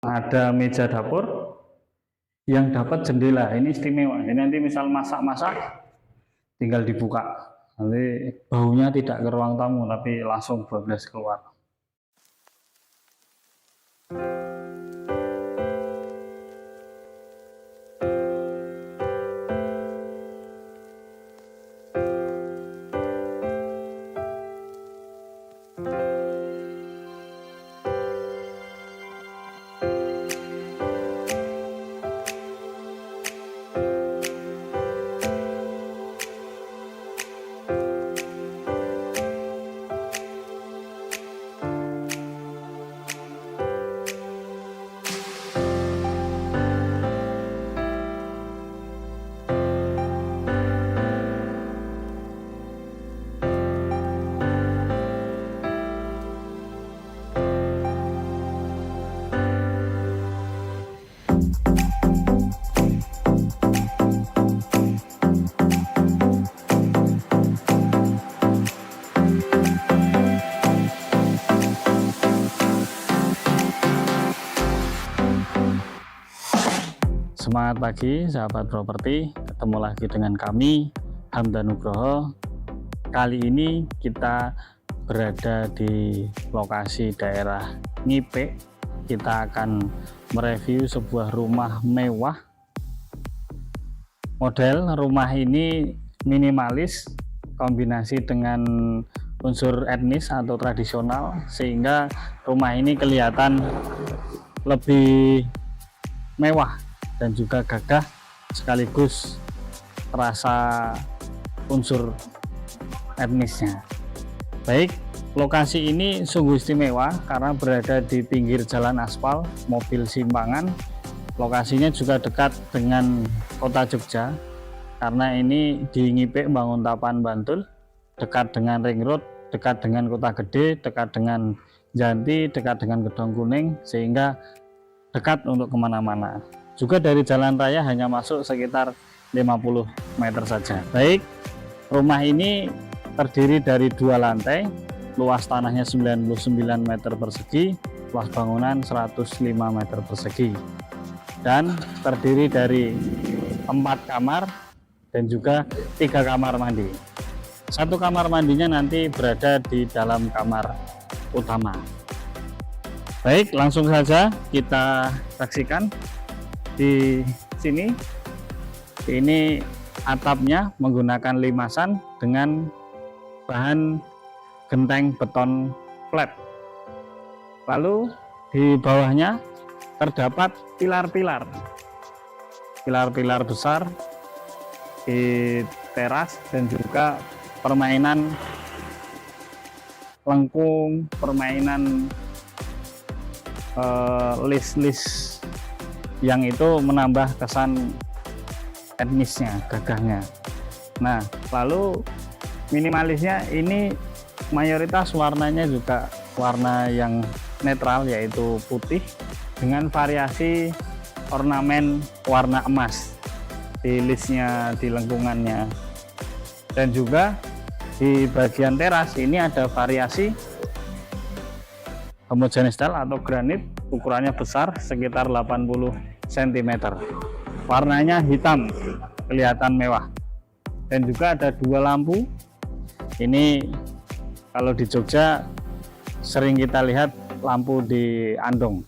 Ada meja dapur yang dapat jendela. Ini istimewa. Ini nanti misal masak-masak tinggal dibuka. Nanti baunya tidak ke ruang tamu tapi langsung bablas keluar. Semangat pagi sahabat properti, ketemu lagi dengan kami Hamdan Nugroho. Kali ini kita berada di lokasi daerah Ngipe. Kita akan mereview sebuah rumah mewah. Model rumah ini minimalis, kombinasi dengan unsur etnis atau tradisional, sehingga rumah ini kelihatan lebih mewah dan juga gagah, sekaligus terasa unsur etnisnya. Baik, lokasi ini sungguh istimewa karena berada di pinggir jalan aspal, mobil simpangan. Lokasinya juga dekat dengan kota Jogja karena ini di Ngipe Banguntapan, Bantul, dekat dengan ring road, dekat dengan kota gede, dekat dengan Janti, dekat dengan Gedong Kuning, sehingga dekat untuk kemana-mana. Juga dari jalan raya hanya masuk sekitar 50 meter saja. Baik, rumah ini terdiri dari 2 lantai, luas tanahnya 99 meter persegi, luas bangunan 105 meter persegi, dan terdiri dari 4 kamar dan juga 3 kamar mandi. 1 kamar mandinya nanti berada di dalam kamar utama. Baik, langsung saja kita saksikan. Di sini ini atapnya menggunakan limasan dengan bahan genteng beton flat. Lalu di bawahnya terdapat pilar-pilar besar di teras dan juga permainan lengkung, permainan list-list yang itu menambah kesan etnisnya, gagahnya. Nah, lalu minimalisnya ini mayoritas warnanya juga warna yang netral, yaitu putih dengan variasi ornamen warna emas di listnya, di lengkungannya. Dan juga di bagian teras ini ada variasi homogeneous style atau granit, ukurannya besar sekitar 80 cm. Warnanya hitam, kelihatan mewah. Dan juga ada 2 lampu. Ini kalau di Jogja sering kita lihat lampu di andong.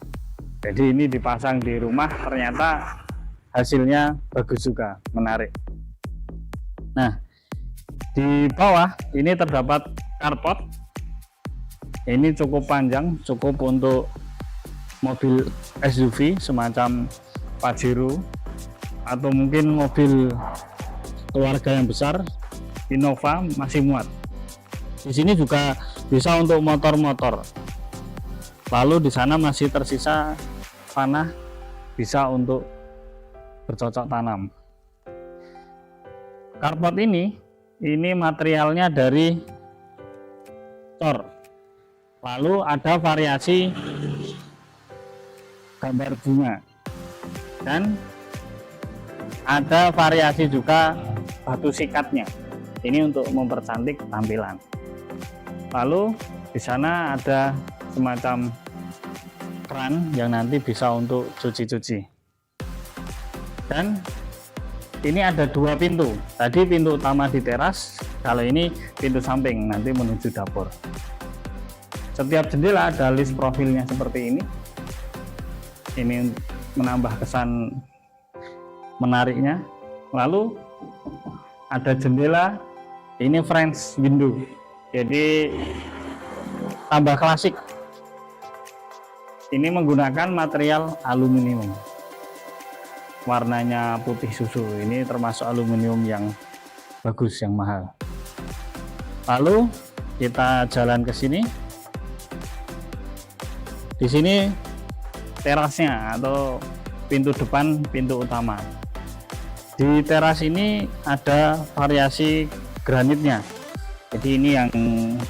Jadi ini dipasang di rumah, ternyata hasilnya bagus juga, menarik. Nah, di bawah ini terdapat carport. Ini cukup panjang, cukup untuk mobil SUV semacam Pajero atau mungkin mobil keluarga yang besar, Innova masih muat. Di sini juga bisa untuk motor-motor. Lalu di sana masih tersisa tanah, bisa untuk bercocok tanam. Carport ini materialnya dari cor. Lalu ada variasi gambar bunga dan ada variasi juga batu sikatnya. Ini untuk mempercantik tampilan. Lalu di sana ada semacam keran yang nanti bisa untuk cuci-cuci. Dan ini ada 2 pintu, tadi pintu utama di teras, kalau ini pintu samping nanti menuju dapur. Setiap jendela ada list profilnya seperti ini menambah kesan menariknya. Lalu ada jendela, ini French window, jadi tambah klasik. Ini menggunakan material aluminium, warnanya putih susu. Ini termasuk aluminium yang bagus, yang mahal. Lalu kita jalan ke sini. Di sini terasnya atau pintu depan, pintu utama. Di teras ini ada variasi granitnya. Jadi ini yang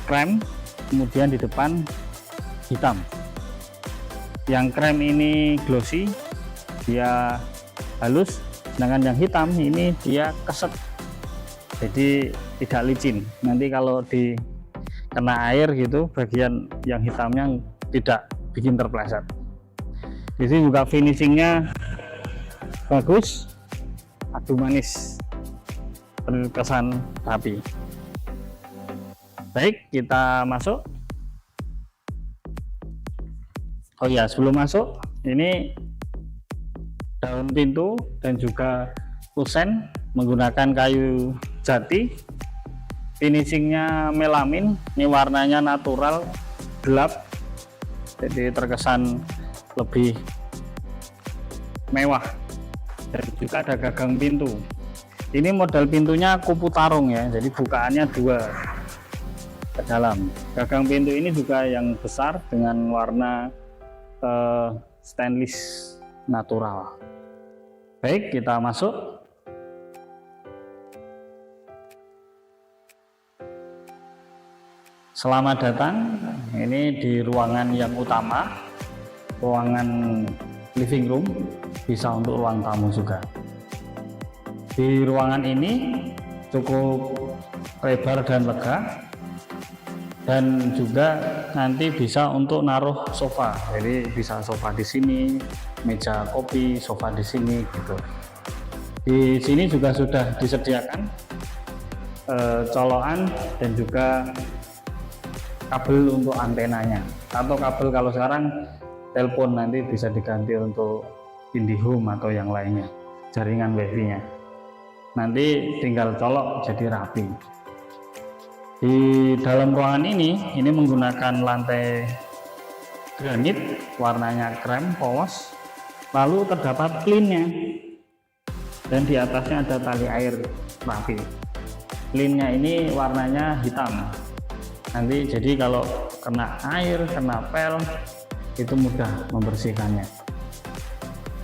krem, kemudian di depan hitam. Yang krem ini glossy, dia halus, sedangkan yang hitam ini dia keset, jadi tidak licin. Nanti kalau kena air gitu, bagian yang hitamnya tidak bikin terpleset. Di sini juga finishingnya bagus, adu manis, terkesan rapi. Baik, kita masuk. Oh ya, sebelum masuk, ini daun pintu dan juga kusen menggunakan kayu jati. Finishingnya melamin, ini warnanya natural, gelap, jadi terkesan lebih mewah. Dan juga ada gagang pintu. Ini model pintunya kupu tarung ya, jadi bukaannya 2 ke dalam. Gagang pintu ini juga yang besar dengan warna stainless natural. Baik, kita masuk. Selamat datang. Ini di ruangan yang utama, ruangan living room, bisa untuk ruang tamu juga. Di ruangan ini cukup lebar dan lega, dan juga nanti bisa untuk naruh sofa. Jadi bisa sofa di sini, meja kopi, sofa di sini gitu. Di sini juga sudah disediakan colokan dan juga kabel untuk antenanya, atau kabel kalau sekarang telepon nanti bisa diganti untuk IndiHome atau yang lainnya, jaringan wifi-nya. Nanti tinggal colok jadi rapi. Di dalam ruangan ini menggunakan lantai granit, warnanya krem polos, lalu terdapat klinnya, dan di atasnya ada tali air rapi. Klinnya ini warnanya hitam. Nanti jadi kalau kena air, kena pel, itu mudah membersihkannya.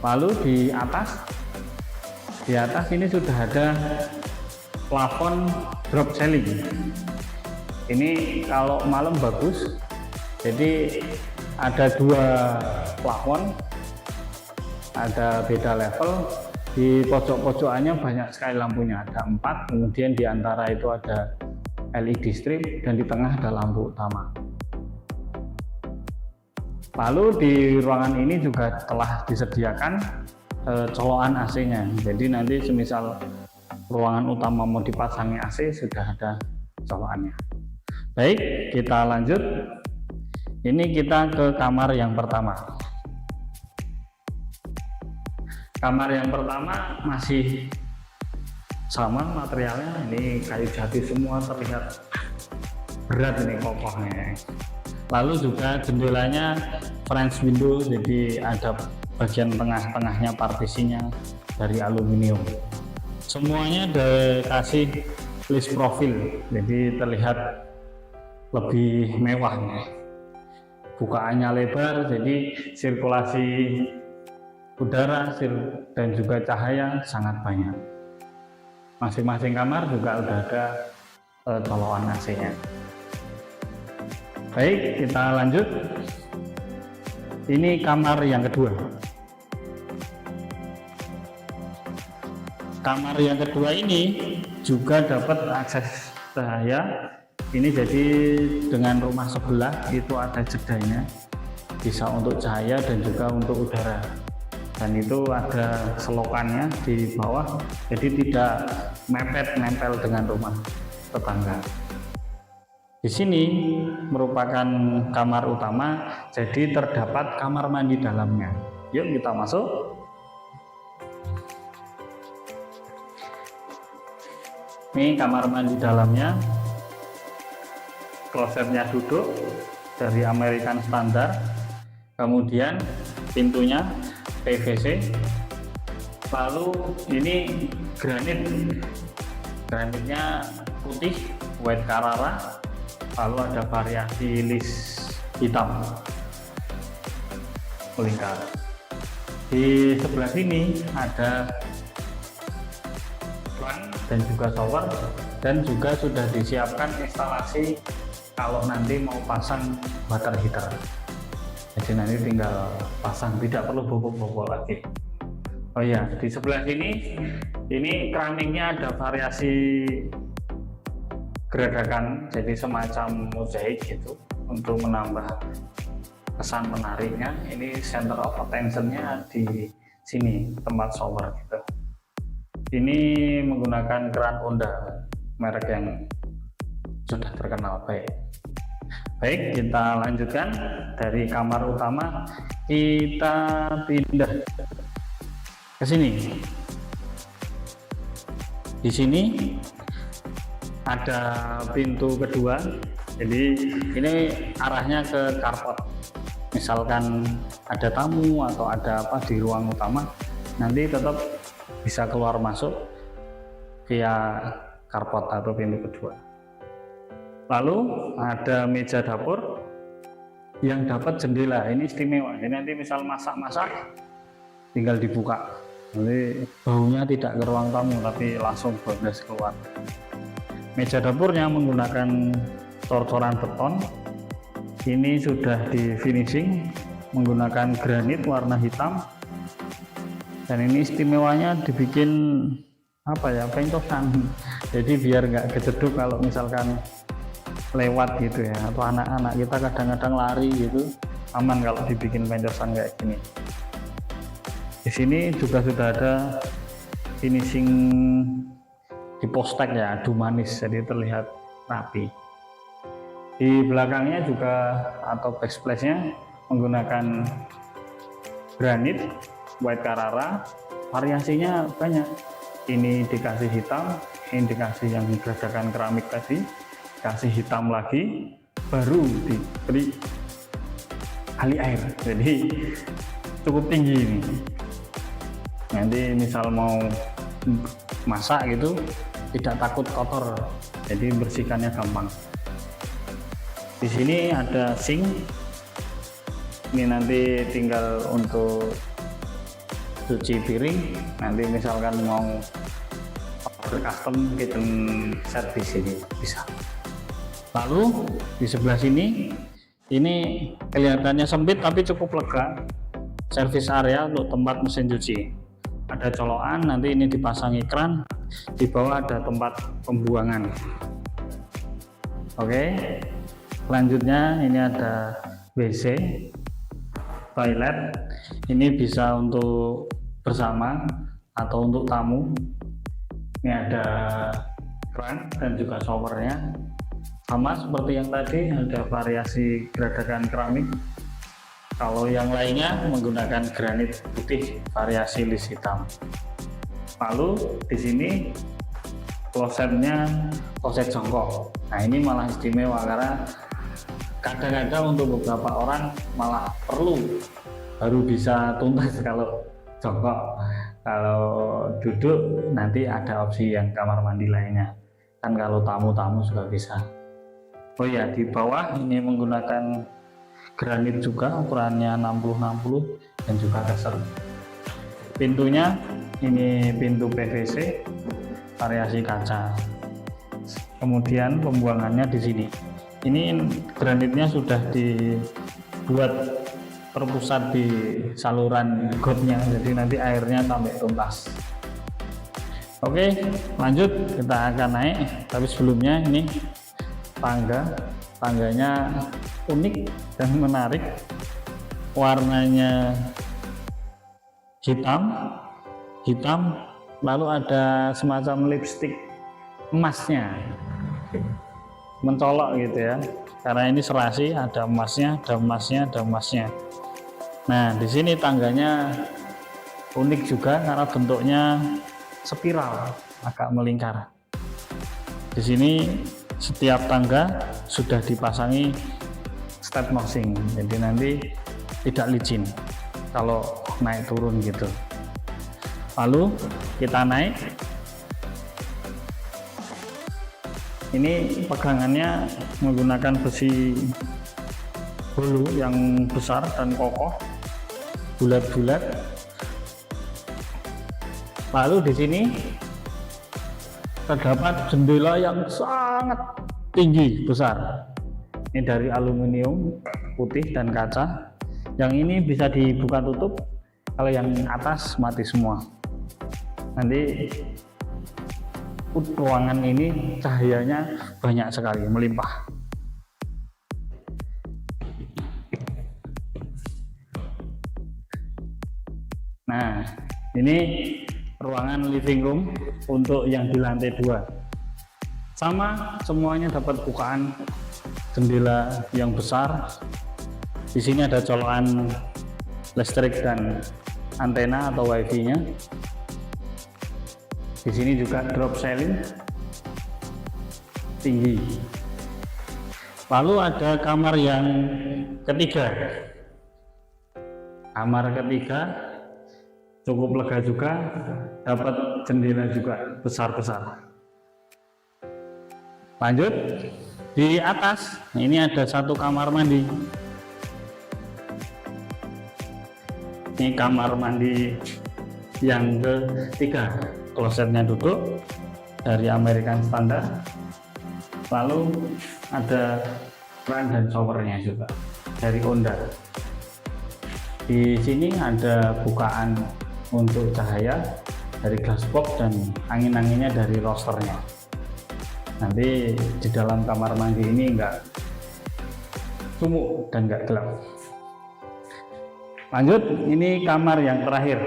Lalu di atas ini sudah ada plafon drop ceiling. Ini kalau malam bagus, jadi ada 2 plafon, ada beda level. Di pojok-pojokannya banyak sekali lampunya, ada 4, kemudian di antara itu ada LED strip, dan di tengah ada lampu utama. Lalu di ruangan ini juga telah disediakan colokan AC-nya. Jadi nanti semisal ruangan utama mau dipasangi AC, sudah ada colokannya. Baik, kita lanjut. Ini kita ke kamar yang pertama. Kamar yang pertama masih sama materialnya, ini kayu jati semua, terlihat berat ini kokohnya. Lalu juga jendelanya French window, jadi ada bagian tengah-tengahnya partisinya dari aluminium. Semuanya dikasih list profil, jadi terlihat lebih mewah. Bukaannya lebar, jadi sirkulasi udara dan juga cahaya sangat banyak. Masing-masing kamar juga udah ada colokan AC-nya. Baik, kita lanjut. Ini kamar yang kedua. Kamar yang kedua ini juga dapat akses cahaya. Ini jadi dengan rumah sebelah itu ada jedanya. bisa untuk cahaya dan juga untuk udara. Dan itu ada selokannya di bawah, jadi tidak mepet nempel dengan rumah tetangga. Di sini merupakan kamar utama, jadi terdapat kamar mandi dalamnya. Yuk kita masuk. Ini kamar mandi dalamnya, klosetnya duduk dari American standar, kemudian pintunya PVC, lalu ini granitnya putih white Carrara, lalu ada variasi list hitam melingkar. Di sebelah sini ada dan juga shower, dan juga sudah disiapkan instalasi kalau nanti mau pasang water heater. Jadi nanti tinggal pasang, tidak perlu bobok-bobok lagi. Oh ya, di sebelah sini ini keramiknya ada variasi geradakan, jadi semacam mozaik gitu untuk menambah kesan menariknya. Ini center of attention-nya di sini tempat shower gitu. Ini menggunakan keran Honda, merek yang sudah terkenal baik. Baik, kita lanjutkan dari kamar utama, kita pindah ke sini. Di sini ada pintu kedua, jadi ini arahnya ke carport. Misalkan ada tamu atau ada apa di ruang utama, nanti tetap bisa keluar masuk via carport atau pintu kedua. Lalu ada meja dapur yang dapat jendela, ini istimewa. Jadi nanti misal masak-masak tinggal dibuka, nanti baunya tidak ke ruang tamu tapi langsung bablas keluar. Meja dapurnya menggunakan cor-coran beton, ini sudah di finishing menggunakan granit warna hitam. Dan ini istimewanya dibikin apa ya, pentosan, jadi biar nggak kejeduk kalau misalkan lewat gitu ya, atau anak-anak kita kadang-kadang lari gitu, aman kalau dibikin pentosan kayak gini. Di sini juga sudah ada finishing di postek ya, adu manis, jadi terlihat rapi. Di belakangnya juga atau backsplash-nya menggunakan granit white Carrara, variasinya banyak. Ini dikasih hitam, ini dikasih yang geradakan keramik tadi, kasih hitam lagi, baru diberi ali air, jadi cukup tinggi ini. Nanti misal mau masak gitu tidak takut kotor, jadi bersihkannya gampang. Di sini ada sink, ini nanti tinggal untuk cuci piring, nanti misalkan mau custom kitchen set di sini bisa. Lalu di sebelah sini ini kelihatannya sempit tapi cukup lega, service area untuk tempat mesin cuci. Ada colokan, nanti ini dipasangi kran, di bawah ada tempat pembuangan. Oke, selanjutnya ini ada WC, toilet. Ini bisa untuk bersama atau untuk tamu. Ini ada kran dan juga showernya, sama seperti yang tadi, ada variasi geradakan keramik. Kalau yang lainnya menggunakan granit putih variasi list hitam. Lalu di sini klosetnya kloset jongkok. Nah ini malah istimewa karena kadang-kadang untuk beberapa orang malah perlu baru bisa tuntas kalau jongkok. Kalau duduk nanti ada opsi yang kamar mandi lainnya, kan kalau tamu-tamu juga bisa. Oh ya, di bawah ini menggunakan granit juga, ukurannya 60-60 dan juga dasar. Pintunya ini pintu PVC variasi kaca. Kemudian pembuangannya di sini. Ini granitnya sudah dibuat terpusat di saluran gotnya, jadi nanti airnya sampai tuntas. Oke, lanjut, kita akan naik, tapi sebelumnya ini tangganya unik dan menarik. warnanya hitam, lalu ada semacam lipstick emasnya, mencolok gitu ya, karena ini serasi, ada emasnya. Nah, di sini tangganya unik juga karena bentuknya spiral, agak melingkar. Di sini setiap tangga sudah dipasangi step nosing, jadi nanti tidak licin kalau naik turun gitu. Lalu kita naik, ini pegangannya menggunakan besi hulu yang besar dan kokoh, bulat-bulat. Lalu di sini terdapat jendela yang sangat tinggi, besar. Ini dari aluminium putih dan kaca. Yang ini bisa dibuka tutup, kalau yang atas mati semua. Nanti ruangan ini cahayanya banyak sekali, melimpah. Nah, ini ruangan living room untuk yang di lantai 2. Sama, semuanya dapat bukaan jendela yang besar. Di sini ada colokan listrik dan antena atau wifi-nya. Di sini juga drop ceiling tinggi. Lalu ada kamar yang ketiga. Kamar ketiga cukup lega juga, dapat jendela juga besar-besar. Lanjut, di atas ini ada satu kamar mandi. Ini kamar mandi yang ketiga, klosetnya duduk dari American Standard. Lalu ada keran dan showernya juga dari Honda. Di sini ada bukaan untuk cahaya dari glass box dan angin-anginnya dari rosternya. Nanti di dalam kamar mandi ini enggak sumuk dan enggak gelap. Lanjut, ini kamar yang terakhir.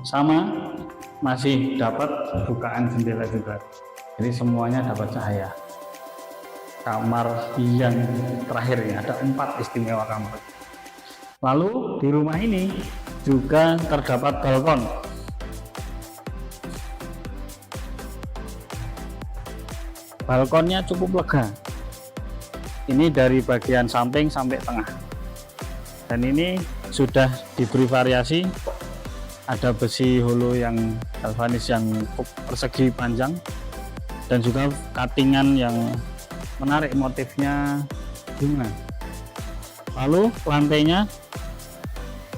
Sama, masih dapat bukaan jendela juga. Jadi semuanya dapat cahaya. Kamar yang terakhir ini ada 4 istimewa kamar. Lalu di rumah ini juga terdapat balkon. Balkonnya cukup lega. Ini dari bagian samping sampai tengah. Dan ini sudah diberi variasi. Ada besi hulu yang galvanis yang persegi panjang dan juga cuttingan yang menarik, motifnya bunga. Lalu lantainya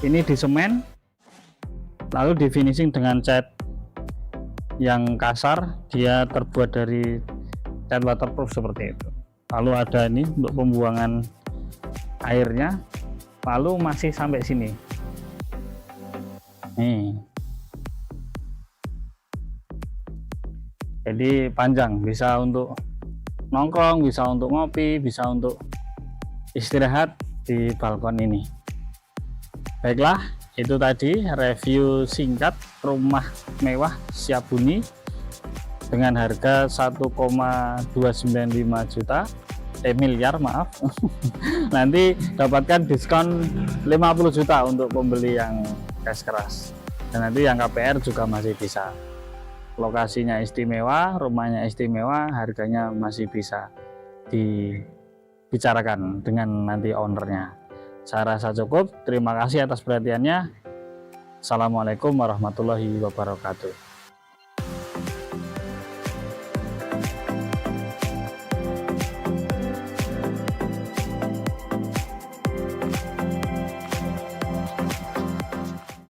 ini di semen, lalu di finishing dengan cat yang kasar, dia terbuat dari cat waterproof seperti itu. Lalu ada ini untuk pembuangan airnya, lalu masih sampai sini nih. Jadi panjang, bisa untuk nongkrong, bisa untuk ngopi, bisa untuk istirahat di balkon ini. Baiklah, itu tadi review singkat rumah mewah siap huni dengan harga 1,295 juta, miliar maaf. Nanti dapatkan diskon 50 juta untuk pembeli yang cash keras, dan nanti yang KPR juga masih bisa. Lokasinya istimewa, rumahnya istimewa, harganya masih bisa dibicarakan dengan nanti ownernya. Saya rasa cukup. Terima kasih atas perhatiannya. Assalamualaikum warahmatullahi wabarakatuh.